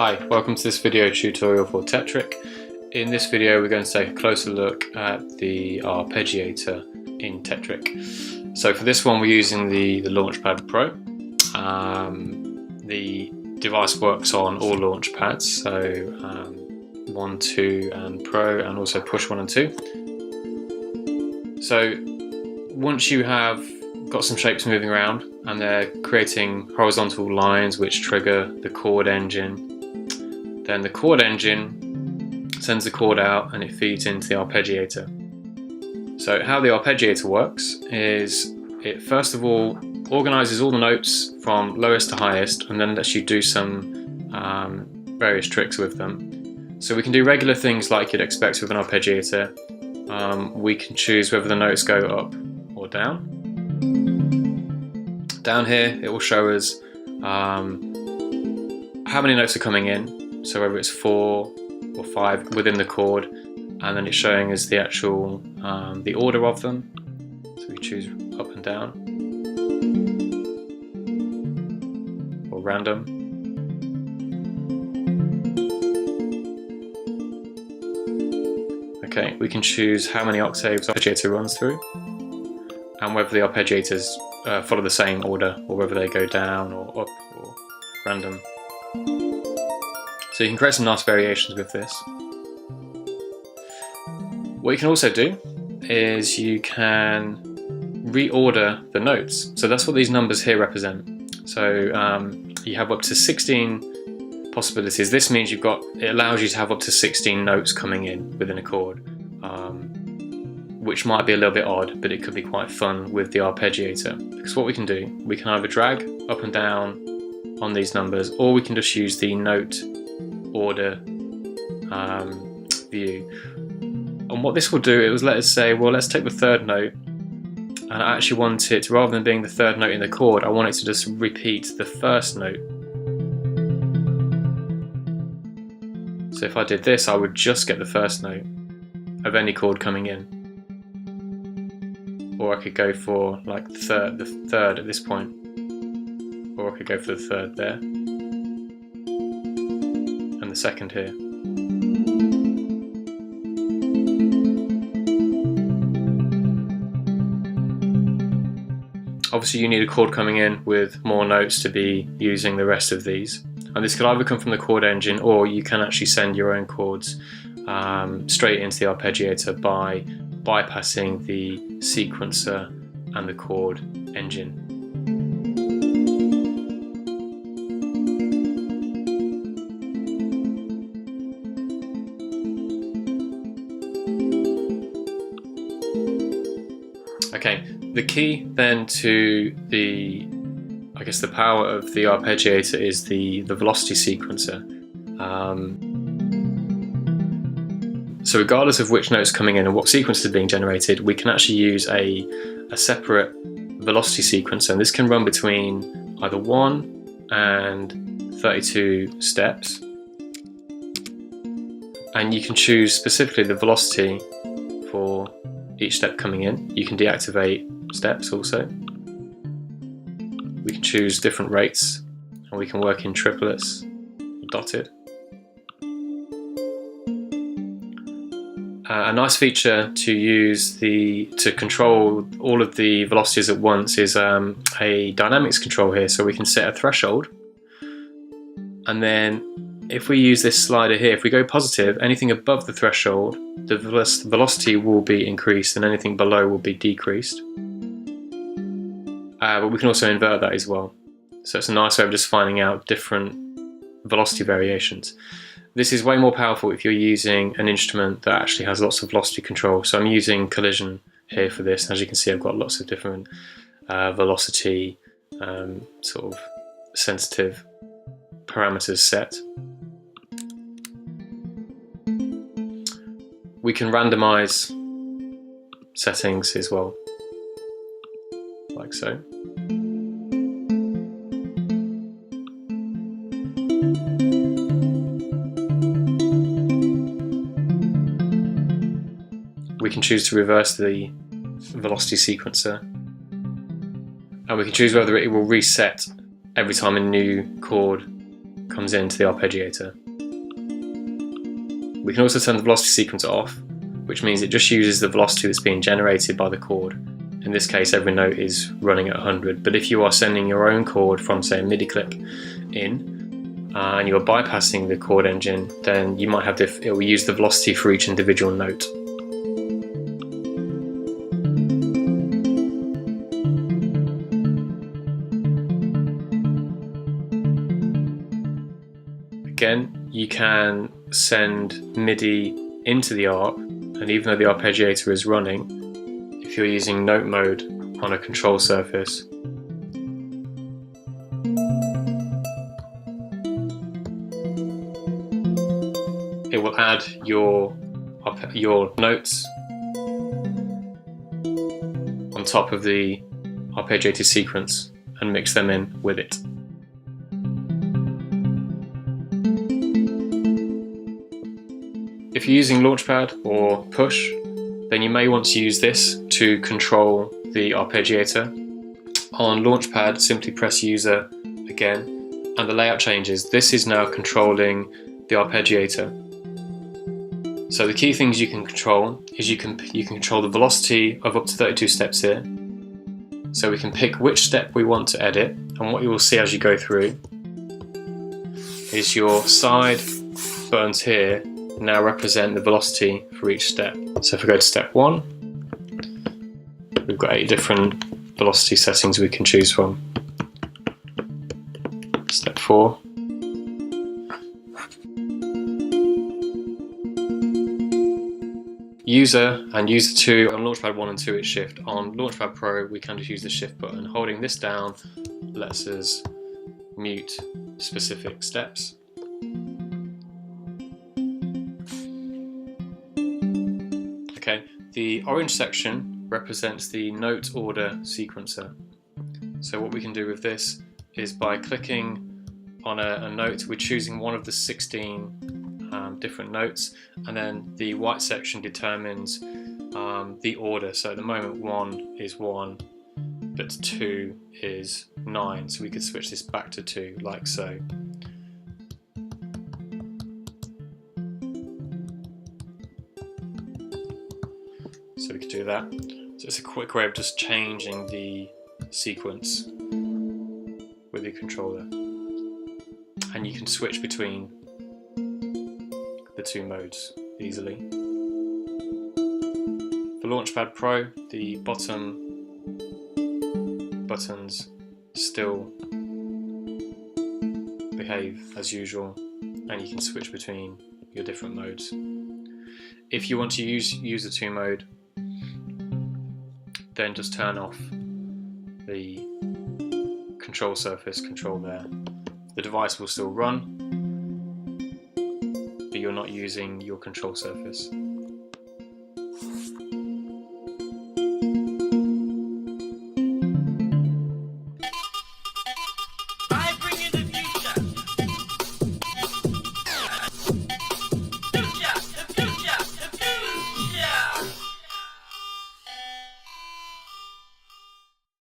Hi, welcome to this video tutorial for Tetriq. In this video we're going to take a closer look at the Arpeggiator in Tetriq. So for this one we're using the Launchpad Pro. The device works on all launch pads, so 1, 2 and Pro, and also push 1 and 2. So once you have got some shapes moving around and they're creating horizontal lines which trigger the chord engine, then the chord engine sends the chord out and it feeds into the arpeggiator. So how the arpeggiator works is it first of all organises all the notes from lowest to highest and then lets you do some various tricks with them. So we can do regular things like you'd expect with an arpeggiator. We can choose whether the notes go up or down. Down here it will show us how many notes are coming in, so whether it's 4 or 5 within the chord, and then it's showing us the actual the order of them. So we choose up and down or random. Okay, we can choose how many octaves the arpeggiator runs through and whether the arpeggiators follow the same order or whether they go down or up or random. So you can create some nice variations with this. What you can also do is you can reorder the notes. So that's what these numbers here represent. So you have up to 16 possibilities. This means it allows you to have up to 16 notes coming in within a chord, which might be a little bit odd, but it could be quite fun with the arpeggiator. Because what we can do, we can either drag up and down on these numbers, or we can just use the note order view. And what this will do, it was let us say, well, let's take the third note, and I actually want it, rather than being the third note in the chord, I want it to just repeat the first note. So if I did this, I would just get the first note of any chord coming in. Or I could go for like the third at this point, or I could go for the third there, and the second here. Obviously you need a chord coming in with more notes to be using the rest of these, and this could either come from the chord engine, or you can actually send your own chords straight into the arpeggiator by bypassing the sequencer and the chord engine. Okay, the key then to the power of the arpeggiator is the velocity sequencer. So regardless of which notes coming in and what sequence is being generated, we can actually use a separate velocity sequencer, and this can run between either 1 and 32 steps. And you can choose specifically the velocity for each step coming in. You can deactivate steps also. We can choose different rates, and we can work in triplets, dotted. A nice feature to use to control all of the velocities at once is a dynamics control here. So we can set a threshold, and then if we use this slider here, if we go positive, anything above the threshold, the velocity will be increased, and anything below will be decreased. But we can also invert that as well. So it's a nice way of just finding out different velocity variations. This is way more powerful if you're using an instrument that actually has lots of velocity control. So I'm using collision here for this. As you can see, I've got lots of different velocity sort of sensitive parameters set. We can randomize settings as well, like so. We can choose to reverse the velocity sequencer, and we can choose whether it will reset every time a new chord comes into the arpeggiator. We can also turn the velocity sequencer off, which means it just uses the velocity that's being generated by the chord. In this case, every note is running at 100, but if you are sending your own chord from, say, a MIDI clip in, and you're bypassing the chord engine, then you might have it will use the velocity for each individual note. Again, you can send MIDI into the ARP, and even though the arpeggiator is running, if you're using note mode on a control surface, it will add your notes on top of the arpeggiated sequence and mix them in with it. If you're using Launchpad or Push, then you may want to use this to control the arpeggiator. On Launchpad, simply press User again, and the layout changes. This is now controlling the arpeggiator. So the key things you can control is you can control the velocity of up to 32 steps here. So we can pick which step we want to edit, and what you will see as you go through is your side buttons here now represent the velocity for each step. So if we go to step 1, we've got 8 different velocity settings we can choose from. Step 4. User and User 2. On Launchpad 1 and 2 it's Shift. On Launchpad Pro we can just use the Shift button. Holding this down lets us mute specific steps. Okay, the orange section represents the note order sequencer. So what we can do with this is by clicking on a note, we're choosing one of the 16 different notes, and then the white section determines the order. So at the moment 1 is 1, but 2 is 9, so we could switch this back to 2 like so. So we could do that. So it's a quick way of just changing the sequence with your controller. And you can switch between the 2 modes easily. For Launchpad Pro, the bottom buttons still behave as usual, and you can switch between your different modes. If you want to use User 2 mode, then just turn off the control surface control there. The device will still run, but you're not using your control surface.